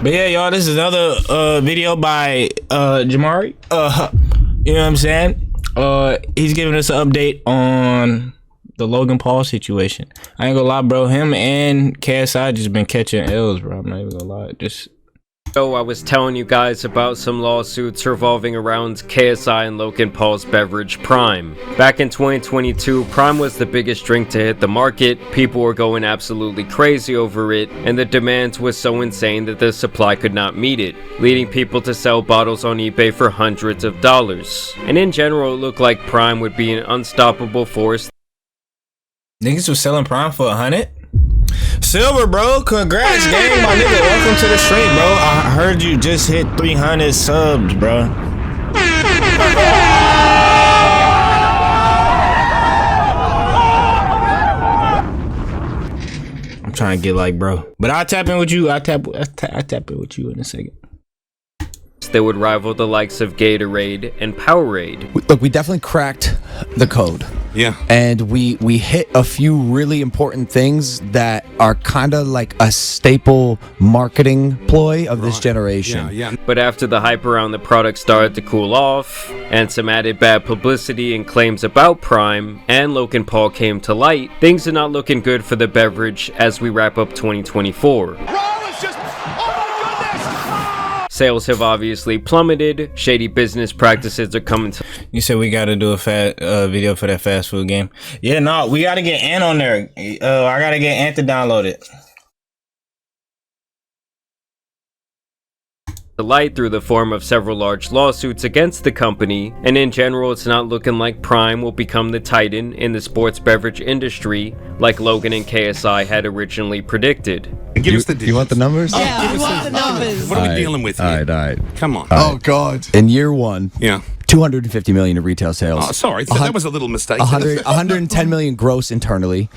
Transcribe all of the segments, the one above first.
But yeah, y'all, this is another video by Jamari. You know what I'm saying? He's giving us an update on the Logan Paul situation. I ain't gonna lie, bro. Him and KSI just been catching L's, bro. I'm not even gonna lie. So I was telling you guys about some lawsuits revolving around KSI and Logan Paul's beverage Prime. Back in 2022, Prime was the biggest drink to hit the market. People were going absolutely crazy over it, and the demand was so insane that the supply could not meet it, leading people to sell bottles on eBay for hundreds of dollars. And in general, it looked like Prime would be an unstoppable force. Niggas was selling Prime for 100? Silver, bro. Congrats, gang. My nigga, welcome to the stream, bro. I heard you just hit 300 subs, bro. I'm trying to get like, bro. But I'll tap in with you. I'll tap in with you in a second. That would rival the likes of Gatorade and Powerade. Look, we definitely cracked the code. Yeah. And we hit a few really important things that are kind of like a staple marketing ploy of this generation. Yeah. But after the hype around the product started to cool off, and some added bad publicity and claims about Prime and Logan Paul came to light, things are not looking good for the beverage as we wrap up 2024. Sales have obviously plummeted. Shady business practices are coming to. You said we gotta do a video for that fast food game. Yeah, no, we gotta get Ant on there. I gotta get Ant to download it. Light through the form of several large lawsuits against the company, and in general it's not looking like Prime will become the titan in the sports beverage industry like Logan and KSI had originally predicted. Give us the digits. You want the numbers? Yeah, we want the numbers. What are we dealing with here? All right. Come on. Oh, God. In year one, Yeah. 250 million in retail sales. Oh, sorry. So that was a little mistake. 110 million gross internally.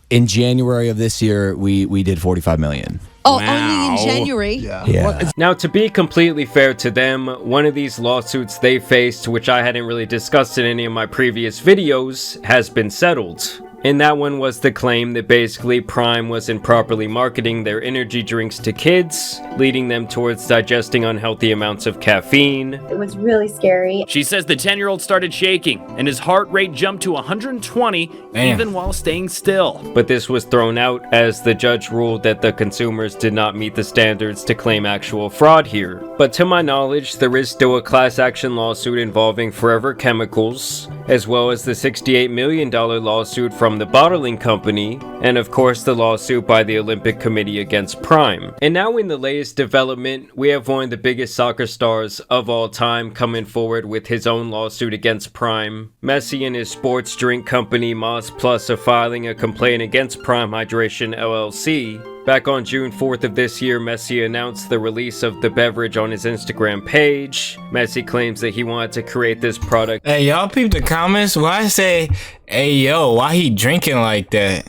In January of this year, we did 45 million. Oh, Wow. only in January? Yeah. Now, to be completely fair to them, one of these lawsuits they faced, which I hadn't really discussed in any of my previous videos, has been settled. And that one was the claim that basically Prime was improperly marketing their energy drinks to kids, leading them towards digesting unhealthy amounts of caffeine. It was really scary. She says the 10-year-old started shaking, and his heart rate jumped to 120 even while staying still. But this was thrown out as the judge ruled that the consumers did not meet the standards to claim actual fraud here. But to my knowledge, there is still a class action lawsuit involving Forever Chemicals, as well as the $68 million lawsuit from the bottling company, and of course the lawsuit by the Olympic Committee against Prime. And now in the latest development, we have one of the biggest soccer stars of all time coming forward with his own lawsuit against Prime. Messi and his sports drink company Moss Plus are filing a complaint against Prime Hydration LLC. Back on June 4th of this year, Messi announced the release of the beverage on his Instagram page. Messi claims that he wanted to create this product. Hey, y'all peep the comments? Why I say, hey, yo, why he drinking like that?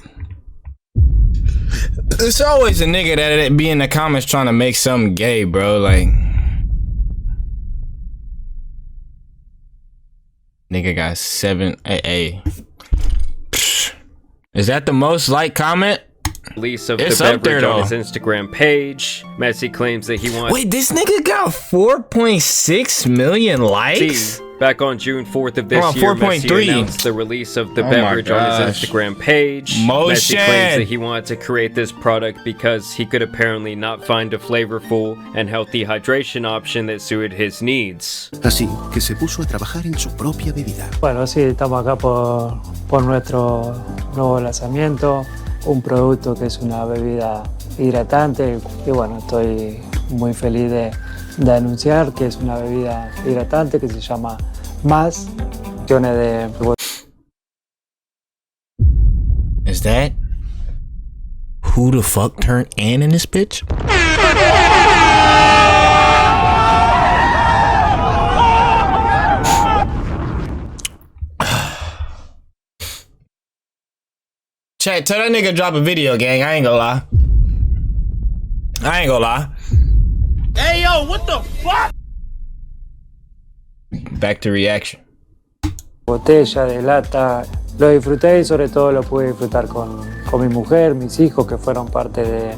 It's always a nigga that be in the comments trying to make something gay, bro. Like, nigga got 7 AA. Is that the most liked comment? Release of the beverage on his Instagram page. Messi claims that he wants. Wait, this nigga got 4.6 million likes? Back on June 4th of this year, Messi announced the release of the beverage on his Instagram page. Messi claims that he wanted to create this product because he could apparently not find a flavorful and healthy hydration option that suited his needs. Así que se puso a trabajar en su propia bebida. Bueno, sí, estamos acá por nuestro nuevo lanzamiento, un producto que es una bebida hidratante y bueno, estoy muy feliz de anunciar que es una bebida hidratante que se llama Más. Is that who the fuck turned Ann in this bitch? Chat, tell that nigga drop a video, gang. I ain't gonna lie. Hey, yo, what the fuck? Back to reaction. Botella de lata, lo disfruté y sobre todo lo pude disfrutar con mi mujer, mis hijos que fueron parte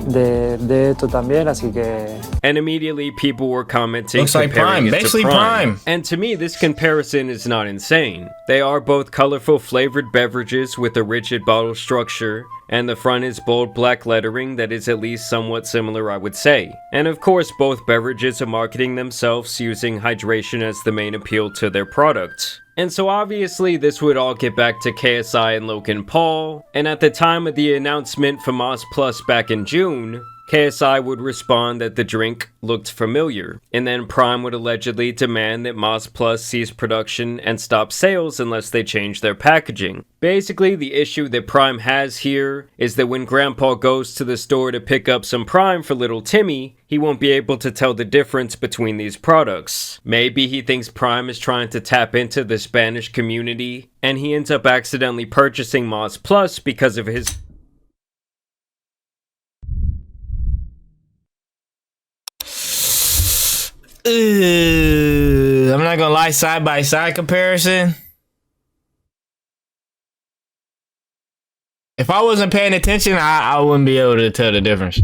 de esto también, así que... And immediately people were commenting, Looks like comparing Prime, it to basically Prime. Prime. And to me, this comparison is not insane. They are both colorful flavored beverages with a rigid bottle structure, and the front is bold black lettering that is at least somewhat similar, I would say. And of course, both beverages are marketing themselves using hydration as the main appeal to their product. And so obviously this would all get back to KSI and Logan Paul, and at the time of the announcement for Moss Plus back in June, KSI would respond that the drink looked familiar, and then Prime would allegedly demand that Moss Plus cease production and stop sales unless they change their packaging. Basically, the issue that Prime has here is that when Grandpa goes to the store to pick up some Prime for little Timmy, he won't be able to tell the difference between these products. Maybe he thinks Prime is trying to tap into the Spanish community, and he ends up accidentally purchasing Moss Plus because of his I'm not gonna lie, side by side comparison. If I wasn't paying attention, I wouldn't be able to tell the difference.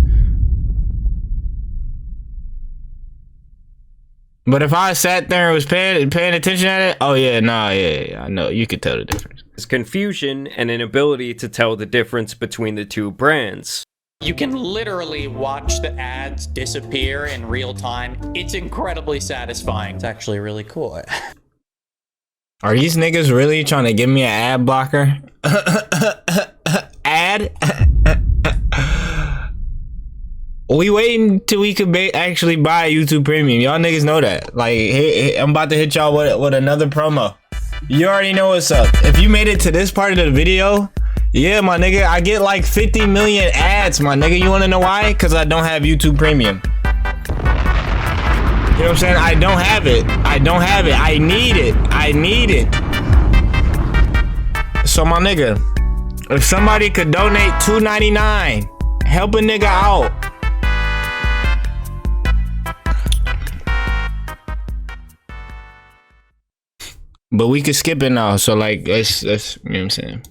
But if I sat there and was paying attention at it, oh yeah, nah, yeah, I know you could tell the difference. Confusion and inability to tell the difference between the two brands. You can literally watch the ads disappear in real time. It's incredibly satisfying. It's actually really cool. Are these niggas really trying to give me an ad blocker? Ad? We waiting till we could actually buy YouTube Premium. Y'all niggas know that. Like, I'm about to hit y'all with another promo. You already know what's up. If you made it to this part of the video, yeah, my nigga, I get like 50 million ads, my nigga. You wanna know why? Because I don't have YouTube Premium. You know what I'm saying? I don't have it. I don't have it. I need it. I need it. So my nigga, if somebody could donate $2.99, help a nigga out. But we could skip it now. So like, let's you know what I'm saying?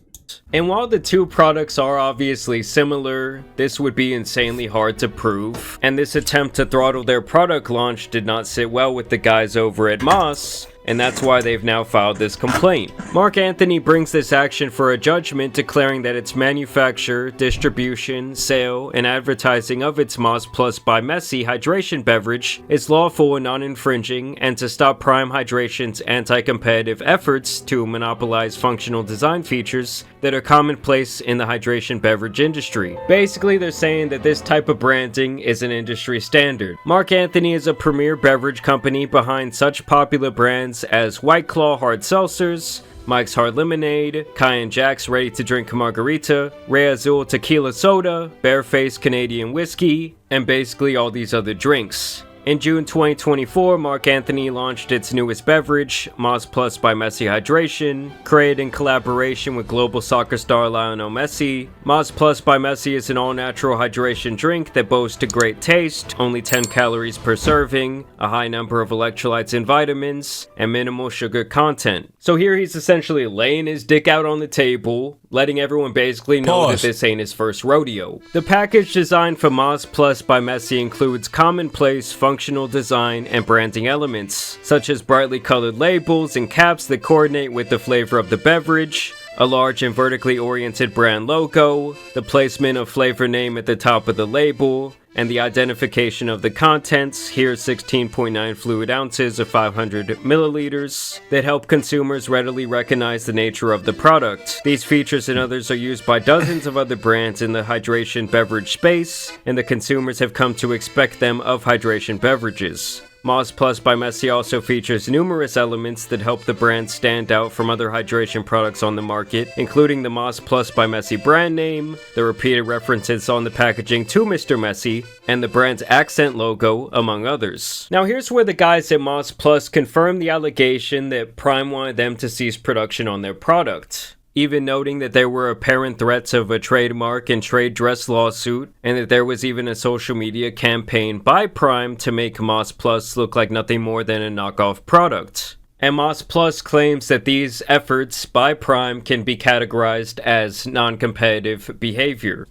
And while the two products are obviously similar, this would be insanely hard to prove, and this attempt to throttle their product launch did not sit well with the guys over at Moss, and that's why they've now filed this complaint. Mark Anthony brings this action for a judgment declaring that its manufacture, distribution, sale, and advertising of its Moss Plus by Messi hydration beverage is lawful and non-infringing, and to stop Prime Hydration's anti-competitive efforts to monopolize functional design features that are commonplace in the hydration beverage industry. Basically, they're saying that this type of branding is an industry standard. Mark Anthony is a premier beverage company behind such popular brands as White Claw hard seltzers, Mike's Hard Lemonade, Cayenne Jack's Ready to Drink Margarita, Ray Azul Tequila Soda, Barefaced Canadian Whiskey, and basically all these other drinks. In June 2024, Mark Anthony launched its newest beverage, Moss Plus by Messi Hydration, created in collaboration with global soccer star Lionel Messi. Moss Plus by Messi is an all-natural hydration drink that boasts a great taste, only 10 calories per serving, a high number of electrolytes and vitamins, and minimal sugar content. So here he's essentially laying his dick out on the table, letting everyone basically know that this ain't his first rodeo. The package designed for Moss Plus by Messi includes commonplace functional design and branding elements, such as brightly colored labels and caps that coordinate with the flavor of the beverage, a large and vertically oriented brand logo, the placement of flavor name at the top of the label, and the identification of the contents, here 16.9 fluid ounces of 500 milliliters, that help consumers readily recognize the nature of the product. These features and others are used by dozens of other brands in the hydration beverage space, and the consumers have come to expect them of hydration beverages. Moss Plus by Messi also features numerous elements that help the brand stand out from other hydration products on the market, including the Moss Plus by Messi brand name, the repeated references on the packaging to Mr. Messi, and the brand's accent logo, among others. Now here's where the guys at Moss Plus confirm the allegation that Prime wanted them to cease production on their product, even noting that there were apparent threats of a trademark and trade dress lawsuit, and that there was even a social media campaign by Prime to make Moss Plus look like nothing more than a knockoff product. And Moss Plus claims that these efforts by Prime can be categorized as non-competitive behavior.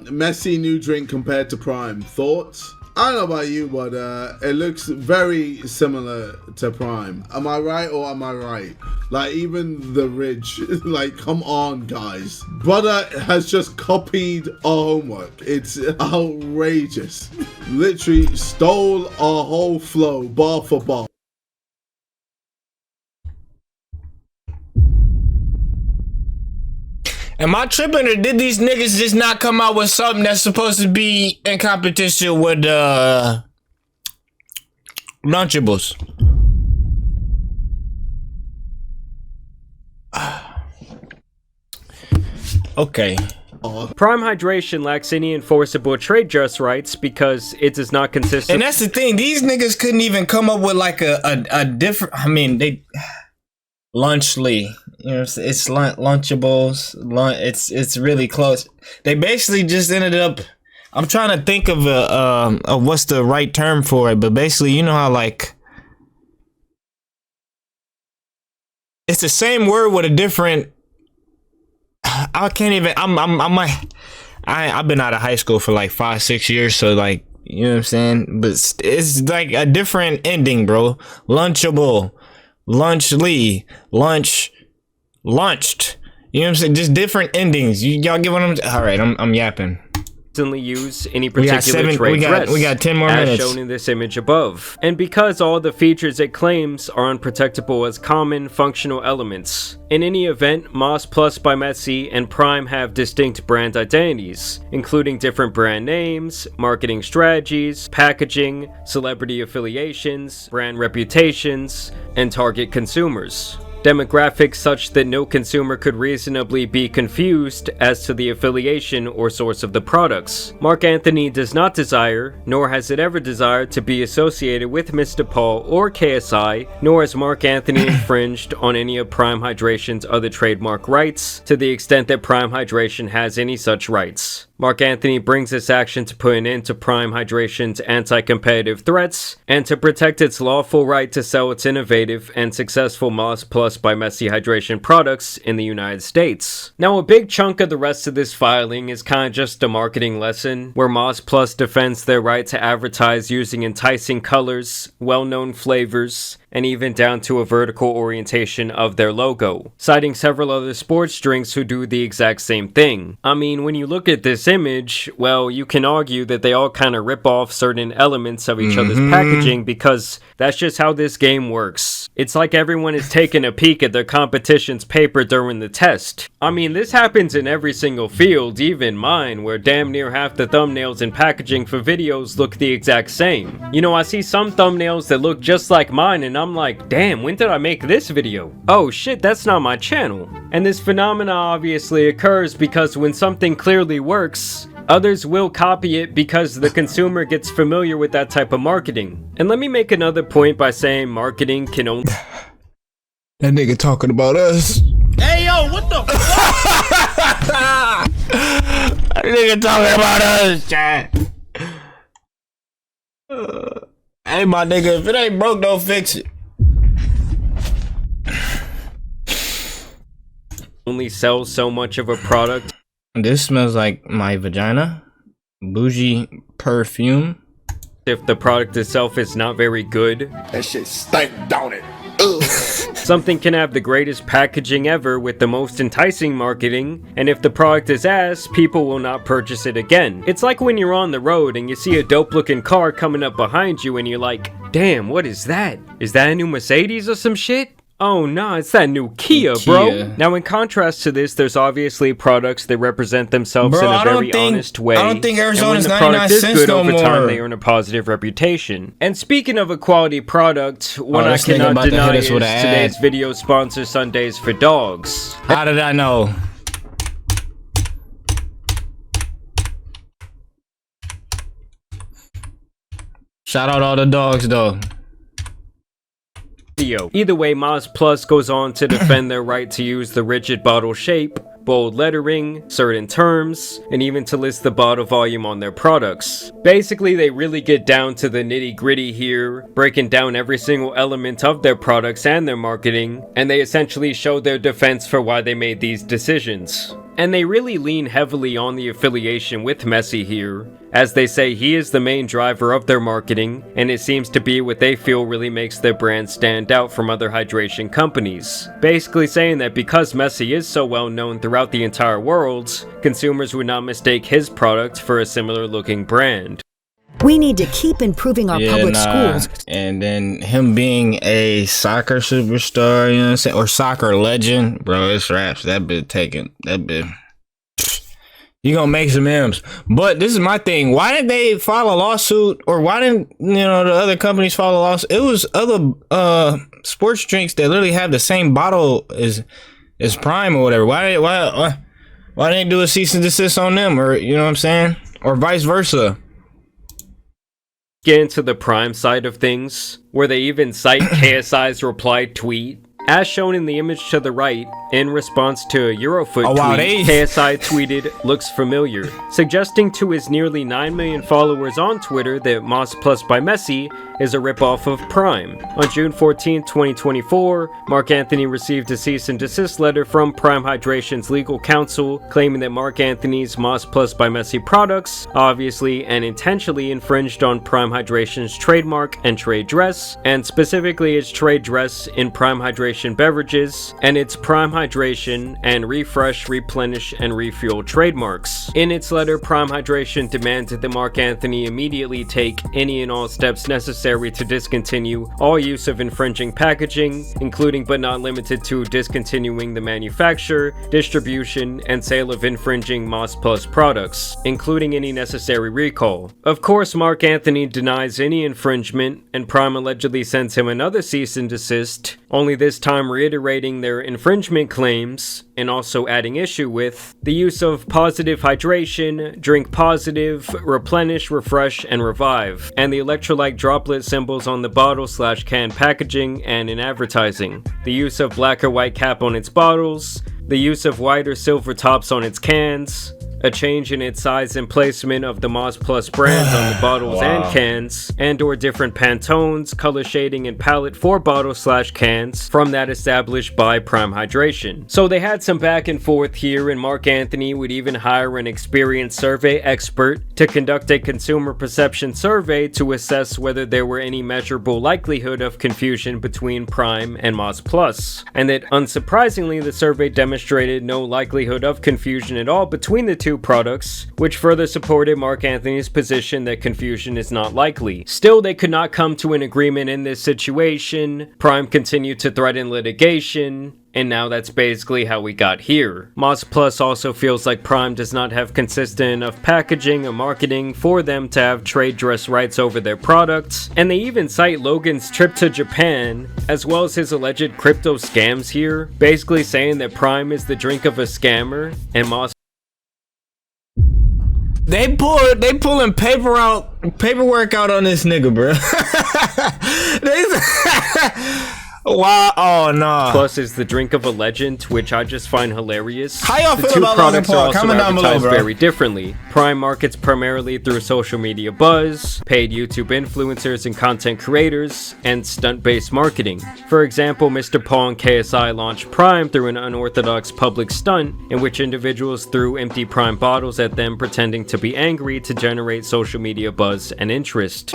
Messy new drink compared to Prime. Thoughts? I don't know about you, but it looks very similar to Prime. Am I right or am I right? Like, even the Ridge, like, come on, guys. Brother has just copied our homework. It's outrageous. Literally stole our whole flow, bar for bar. Am I tripping, or did these niggas just not come out with something that's supposed to be in competition with Lunchables? Okay. Prime Hydration lacks any enforceable trade dress rights because it does not consist of... And that's the thing, these niggas couldn't even come up with like a different, I mean, they... Lunchly, you know, it's Lunchables. It's really close. They basically just ended up. I'm trying to think of what's the right term for it, but basically, you know how like it's the same word with a different. I can't even. I've been out of high school for like 5-6 years, so like, you know what I'm saying. But it's like a different ending, bro. Lunchable. Lunchly, lunched. You know what I'm saying? Just different endings. Y'all get what I'm... Alright, I'm yapping. Use any particular trade dress, we got 10 more minutes. as shown in this image above. And because all the features it claims are unprotectable as common functional elements. In any event, Moss Plus by Messi and Prime have distinct brand identities, including different brand names, marketing strategies, packaging, celebrity affiliations, brand reputations, and target consumers. Demographics such that no consumer could reasonably be confused as to the affiliation or source of the products. Mark Anthony does not desire, nor has it ever desired, to be associated with Mr. Paul or KSI, nor has Mark Anthony infringed on any of Prime Hydration's other trademark rights, to the extent that Prime Hydration has any such rights. Mark Anthony brings this action to put an end to Prime Hydration's anti-competitive threats and to protect its lawful right to sell its innovative and successful Moss Plus by Messi hydration products in the United States. Now, a big chunk of the rest of this filing is kind of just a marketing lesson, where Moss Plus defends their right to advertise using enticing colors, well-known flavors, and even down to a vertical orientation of their logo, citing several other sports drinks who do the exact same thing. I mean, when you look at this image, well, you can argue that they all kind of rip off certain elements of each other's packaging, because that's just how this game works. It's like everyone is taking a peek at their competition's paper during the test. I mean, this happens in every single field, even mine, where damn near half the thumbnails and packaging for videos look the exact same. You know, I see some thumbnails that look just like mine, and I'm like, damn, when did I make this video? Oh shit, that's not my channel. And this phenomena obviously occurs because when something clearly works, others will copy it because the consumer gets familiar with that type of marketing. And let me make another point by saying marketing can only... That nigga talking about us. Hey yo, what the fuck? That nigga talking about us, chat. Hey, my nigga, if it ain't broke, don't fix it. Only sells so much of a product. This smells like my vagina. Bougie perfume. If the product itself is not very good. That shit stank, don't it? Something can have the greatest packaging ever with the most enticing marketing, and if the product is ass, people will not purchase it again. It's like when you're on the road and you see a dope looking car coming up behind you and you're like, damn, what is that? Is that a new Mercedes or some shit? Oh nah, it's that new Kia, bro. Now in contrast to this, there's obviously products that represent themselves in a very honest way. I don't think Arizona's 99 and when the product is cents good no over more. time, they earn a positive reputation. And speaking of a quality product, one I this nigga cannot about to deny hit us is with an ad. today's video sponsor, Sundays for Dogs. How did I know? Shout out all the dogs though. Either way, Moz Plus goes on to defend their right to use the rigid bottle shape, bold lettering, certain terms, and even to list the bottle volume on their products. Basically, they really get down to the nitty-gritty here, breaking down every single element of their products and their marketing, and they essentially show their defense for why they made these decisions. And they really lean heavily on the affiliation with Messi here, as they say he is the main driver of their marketing, and it seems to be what they feel really makes their brand stand out from other hydration companies. Basically saying that because Messi is so well known throughout the entire world, consumers would not mistake his product for a similar looking brand. We need to keep improving our public schools. And then him being a soccer superstar, you know what I'm saying, or soccer legend, bro, it's raps. That bit taken. That bit. You gonna make some M's. But this is my thing. Why didn't they file a lawsuit, or why didn't the other companies file a lawsuit? It was other sports drinks that literally have the same bottle as Prime or whatever. Why didn't they do a cease and desist on them, or you know what I'm saying, or vice versa? Get into the Prime side of things, where they even cite KSI's replied tweet. As shown in the image to the right, in response to a Eurofoot tweet, KSI tweeted, "Looks familiar," suggesting to his nearly 9 million followers on Twitter that Moss Plus by Messi is a ripoff of Prime. On June 14, 2024, Mark Anthony received a cease and desist letter from Prime Hydration's legal counsel claiming that Mark Anthony's Moss Plus by Messi products obviously and intentionally infringed on Prime Hydration's trademark and trade dress, and specifically its trade dress in Prime Hydration beverages and its Prime Hydration and Refresh, Replenish, and Refuel trademarks. In its letter, Prime Hydration demanded that Mark Anthony immediately take any and all steps necessary to discontinue all use of infringing packaging, including but not limited to discontinuing the manufacture, distribution, and sale of infringing Moss Plus products, including any necessary recall. Of course, Mark Anthony denies any infringement, and Prime allegedly sends him another cease and desist, only this time reiterating their infringement claims and also adding issue with the use of positive hydration, drink positive, replenish, refresh, and revive, and the electrolyte droplet symbols on the bottle/can packaging and in advertising, the use of black or white cap on its bottles, the use of white or silver tops on its cans, a change in its size and placement of the Moss Plus brand on the bottles and cans, and or different Pantones, color shading, and palette for bottles/cans from that established by Prime Hydration. So they had some back and forth here, and Mark Anthony would even hire an experienced survey expert to conduct a consumer perception survey to assess whether there were any measurable likelihood of confusion between Prime and Moss Plus, and that unsurprisingly the survey demonstrated no likelihood of confusion at all between the two products, which further supported Mark Anthony's position that confusion is not likely. Still, they could not come to an agreement in this situation. Prime continued to threaten litigation, and now that's basically how we got here. Moss Plus also feels like Prime does not have consistent enough packaging or marketing for them to have trade dress rights over their products, and they even cite Logan's trip to Japan, as well as his alleged crypto scams here, basically saying that Prime is the drink of a scammer, and Moss They pulling paperwork out on this nigga, bro. Wow, oh no. Plus is the drink of a legend, which I just find hilarious. How y'all feel about Logan Paul? Comment down below, bro. Very differently. Prime markets primarily through social media buzz, paid YouTube influencers and content creators, and stunt-based marketing. For example, Mr. Paul and KSI launched Prime through an unorthodox public stunt in which individuals threw empty Prime bottles at them pretending to be angry to generate social media buzz and interest.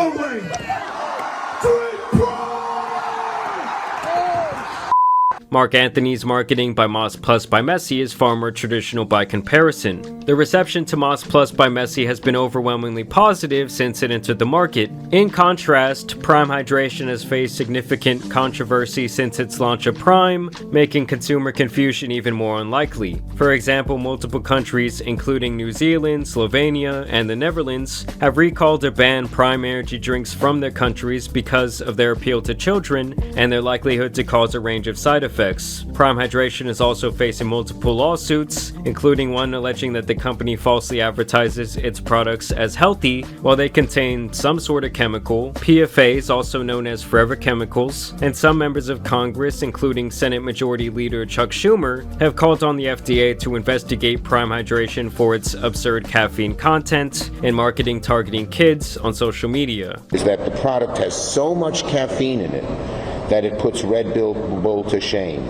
Mark Anthony's marketing by Moss Plus by Messi is far more traditional by comparison. The reception to Moss Plus by Messi has been overwhelmingly positive since it entered the market. In contrast, Prime Hydration has faced significant controversy since its launch of Prime, making consumer confusion even more unlikely. For example, multiple countries, including New Zealand, Slovenia, and the Netherlands, have recalled or banned Prime energy drinks from their countries because of their appeal to children and their likelihood to cause a range of side effects. effects. Prime Hydration is also facing multiple lawsuits, including one alleging that the company falsely advertises its products as healthy while they contain some sort of chemical, PFAs, also known as forever chemicals, and some members of Congress, including Senate Majority Leader Chuck Schumer, have called on the FDA to investigate Prime Hydration for its absurd caffeine content and marketing targeting kids on social media. Is that the product has so much caffeine in it that it puts Red Bull to shame.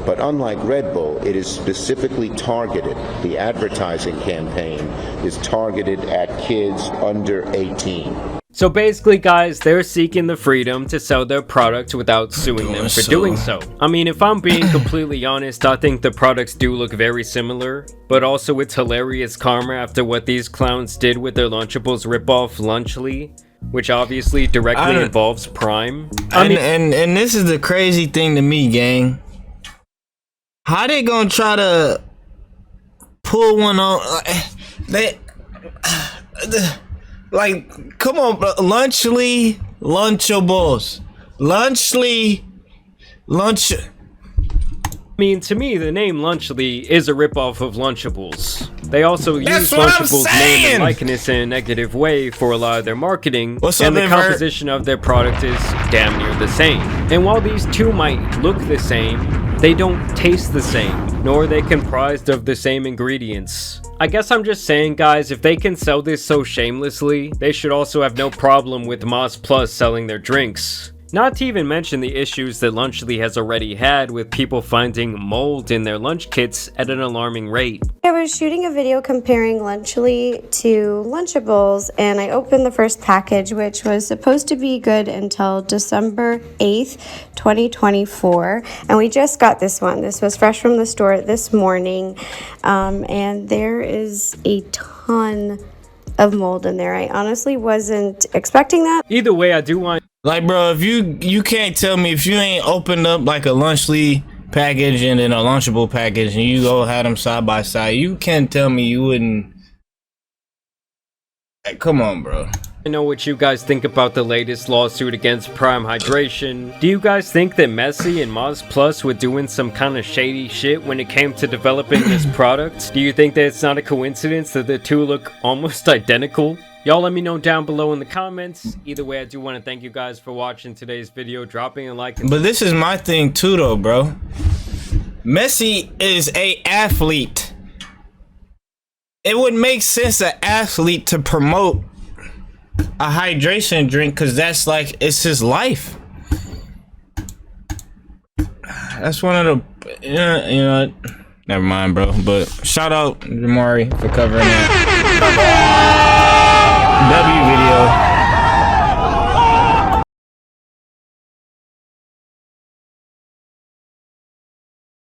But unlike Red Bull, it is specifically targeted. The advertising campaign is targeted at kids under 18. So basically, guys, they're seeking the freedom to sell their product without suing them for doing so. I mean, if I'm being completely honest, I think the products do look very similar, but also it's hilarious karma after what these clowns did with their Lunchables ripoff Lunchly, which obviously directly involves Prime. And this is the crazy thing to me, gang. How they gonna try to pull one on? Like, come on, bro. Lunchly, Lunchables. Lunchly, Lunch. I mean, to me, the name Lunchly is a ripoff of Lunchables. They also use Lunchables' name and likeness in a negative way for a lot of their marketing, and the composition of their product is damn near the same. And while these two might look the same, they don't taste the same, nor are they comprised of the same ingredients. I guess I'm just saying, guys, if they can sell this so shamelessly, they should also have no problem with Moz Plus selling their drinks. Not to even mention the issues that Lunchly has already had with people finding mold in their lunch kits at an alarming rate. I was shooting a video comparing Lunchly to Lunchables, and I opened the first package, which was supposed to be good until December 8th, 2024, and we just got this one. This was fresh from the store this morning, and there is a ton of mold in there. I honestly wasn't expecting that. Either way, I do want... Like, bro, if you can't tell me if you ain't opened up like a Lunchly package and then a Lunchable package and you go have them side by side, you can't tell me you wouldn't. Like, come on, bro. I know what you guys think about the latest lawsuit against Prime Hydration. Do you guys think that Messi and Moz Plus were doing some kind of shady shit when it came to developing this product? Do you think that it's not a coincidence that the two look almost identical? Y'all let me know down below in the comments. Either way, I do want to thank you guys for watching today's video, dropping a like. But this is my thing too, though, bro. Messi is a athlete. It would make sense an athlete to promote a hydration drink because that's like, it's his life. That's one of the, you know, never mind, bro. But shout out Jamari for covering that W video.